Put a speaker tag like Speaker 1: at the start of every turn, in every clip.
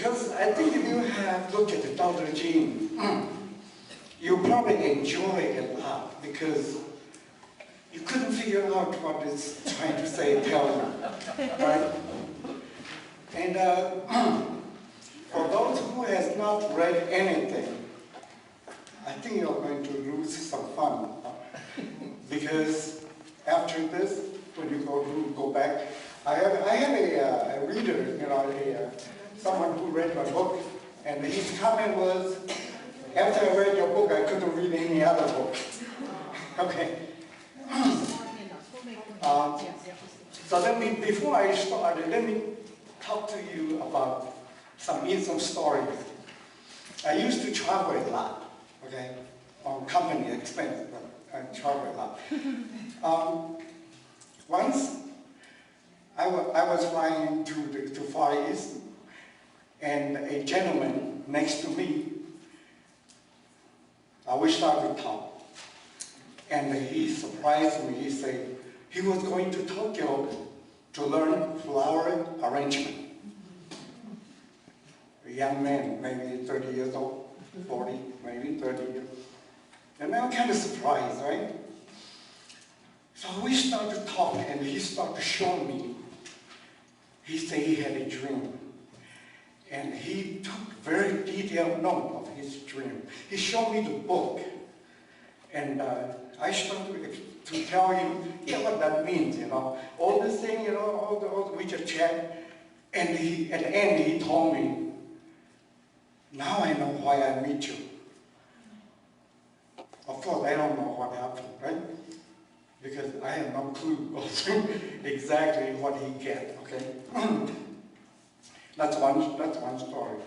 Speaker 1: Because I think if you have looked at the Tao Te Ching, you probably enjoy it a lot because you couldn't figure out what it's trying to say, tell you, right? And for those who has not read anything, I think you're going to lose some fun because after this, when you go back, I have a reader, you know, someone who read my book, and his comment was, after I read your book, I couldn't read any other book. Okay. So before I start, let me talk to you about some stories. I used to travel a lot, okay, on company expense, but I travel a lot. Once, I was flying to Far East, and a gentleman next to me, we started to talk. And he surprised me. He said he was going to Tokyo to learn flower arrangement. A young man, maybe 30 years old, 40, maybe 30 years. And I'm kind of surprised, right? So we started to talk, and he started to show me. He said he had a dream. And he took very detailed note of his dream. He showed me the book. And I started to tell him, yeah, what that means, you know. All this thing, you know, all the we just chat. And at the end, he told me, now I know why I meet you. Of course, I don't know what happened, right? Because I have no clue exactly what he get, okay? That's one story.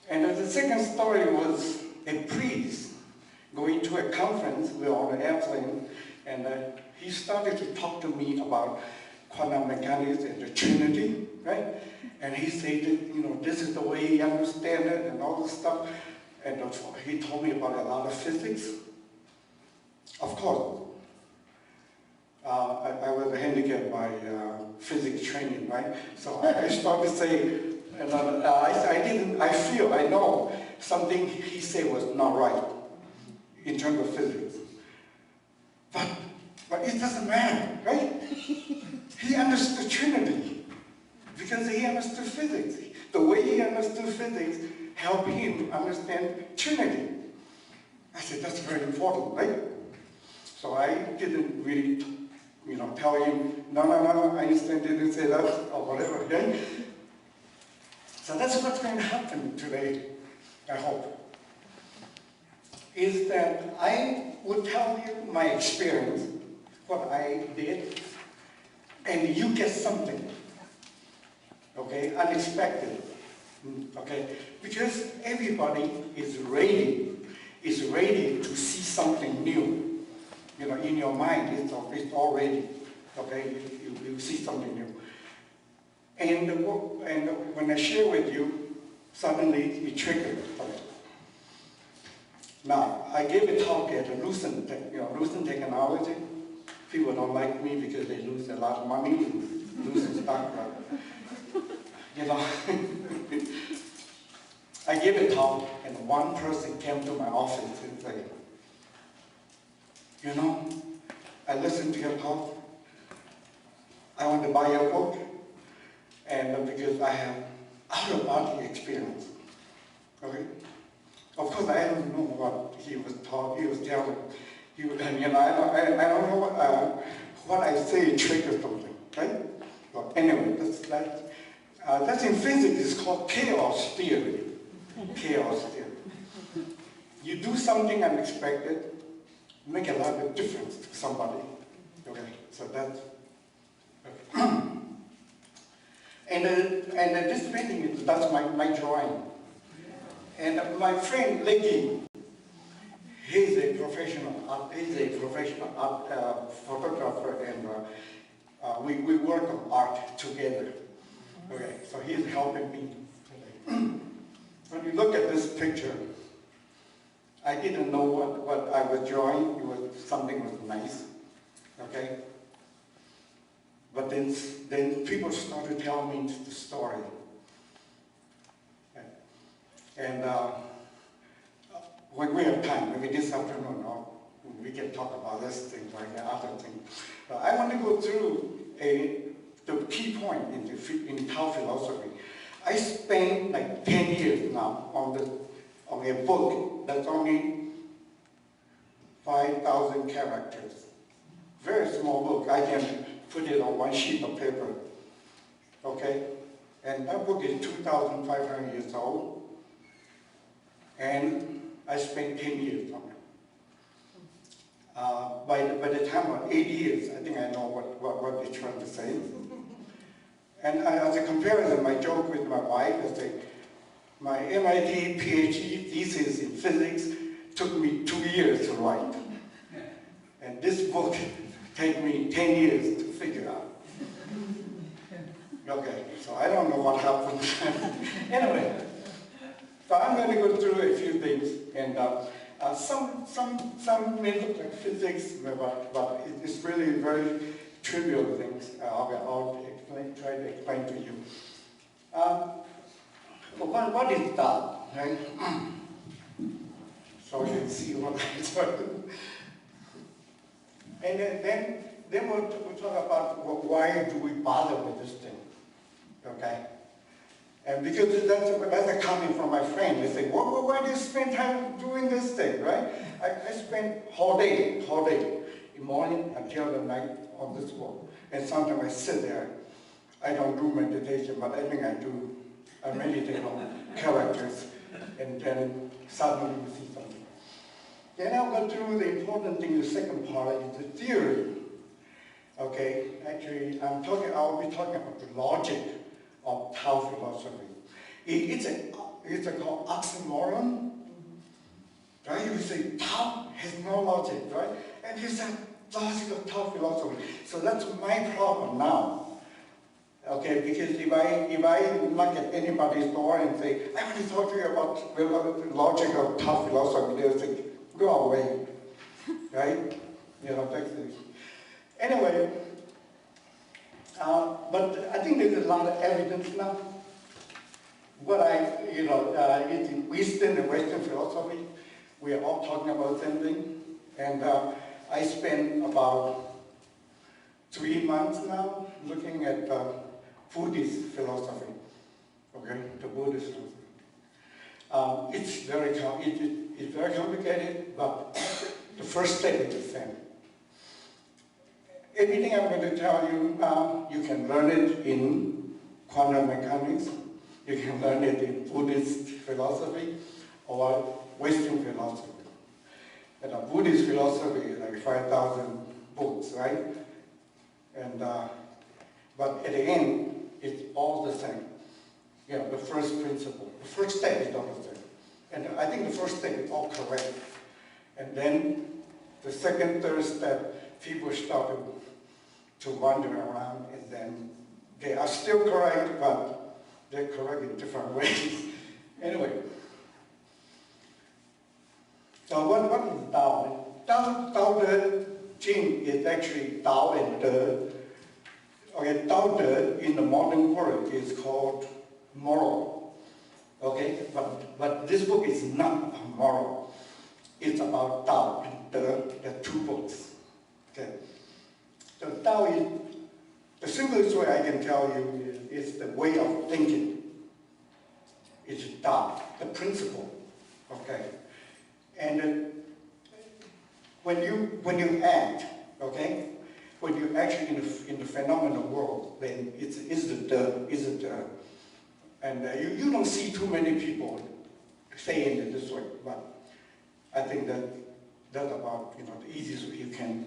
Speaker 1: And the second story was a priest going to a conference. We were on an airplane, and he started to talk to me about quantum mechanics and the Trinity, right? And he said that, you know, this is the way he understands it and all this stuff. And he told me about a lot of physics. Of course, I was handicapped by physics training, right? So I started to say, and I know something he said was not right in terms of physics. But it doesn't matter, right? He understood Trinity because he understood physics. The way he understood physics helped him understand Trinity. I said, that's very important, right? So I didn't really, you know, tell him, no, Einstein didn't say that, or whatever, okay? So that's what's going to happen today, I hope. Is that I would tell you my experience, what I did, and you get something, okay, unexpected, okay? Because everybody is ready to see something new. You know, in your mind, it's already, okay, you see something new. And when I share with you, suddenly it triggered. Okay. Now, I gave a talk at Lucent Technology. People don't like me because they lose a lot of money in Lucent stock. You know, I gave a talk, and one person came to my office and said, you know, I listened to your talk. I want to buy your book, and because I have out-of-body experience. Okay. Of course, I don't know what he was telling. You know, I don't know what I say triggers something, right? But anyway, that's in physics. It's called chaos theory. Chaos theory. You do something unexpected, make a lot of difference to somebody. Okay, so that's okay. and this painting, that's my drawing. And my friend Leggy, he's a professional photographer, and we work on art together. Okay, so he's helping me. When you look at this picture, I didn't know what I was drawing. Something was nice, okay? But then people started telling me the story. And when we have time, maybe this afternoon, or we can talk about this thing, like the other thing. I want to go through the key point in Tao philosophy. I spent like 10 years now on a book that's only 5,000 characters. Very small book. I can put it on one sheet of paper. Okay? And that book is 2,500 years old. And I spent 10 years on it. By the time of 8 years, I think I know what they're trying to say. And as a comparison, I joke with my wife, I say, my MIT PhD thesis in physics took me 2 years to write. And this book took me 10 years to figure out. Okay, so I don't know what happened. Anyway, so I'm going to go through a few things, and some may look like physics, but it's really very trivial things. I'll try to explain to you. What is Tao, right? So you can see what I'm talking. And then we'll talk about why do we bother with this thing, okay? And because that's coming from my friend. They say, well, why do you spend time doing this thing, right? I spend whole day, in morning until the night on this book. And sometimes I sit there. I don't do meditation, but I think I do. I meditate on characters, and then suddenly you see something. Then I'll go through the important thing. The second part is the theory. Okay, actually, I'll be talking about the logic of Tao philosophy. It's called oxymoron, right? You say Tao has no logic, right? And you say logic of Tao philosophy. So that's my problem now. Okay, because if I knock at anybody's door and say, I want to talk to you about the logic of Tao philosophy, they'll say, go away, right? You know, basically. Anyway, but I think there's a lot of evidence now. It's in Eastern and Western philosophy, we are all talking about the same thing. And I spent about 3 months now looking at Buddhist philosophy, okay, the Buddhist philosophy. It's very complicated, but the first step is the same. Everything I'm going to tell you now, you can learn it in quantum mechanics, you can learn it in Buddhist philosophy or Western philosophy. And a Buddhist philosophy is like 5,000 books, right? And but at the end, it's all the same. You know, the first principle, the first step is all the same. And I think the first step is all correct. And then the second, third step, people start to wander around, and then they are still correct, but they're correct in different ways. Anyway, so what is Tao? Tao De Jing is actually Tao and De. Okay, Tao De in the modern world is called moral. Okay, but this book is not about moral. It's about Tao and De. There are 2 books. Okay. So Tao is, the simplest way I can tell you is the way of thinking. It's Tao, the principle. Okay. And when you act, okay, when you actually in the phenomenal world, then it's the and you don't see too many people saying it this way, but I think that's about the easiest way you can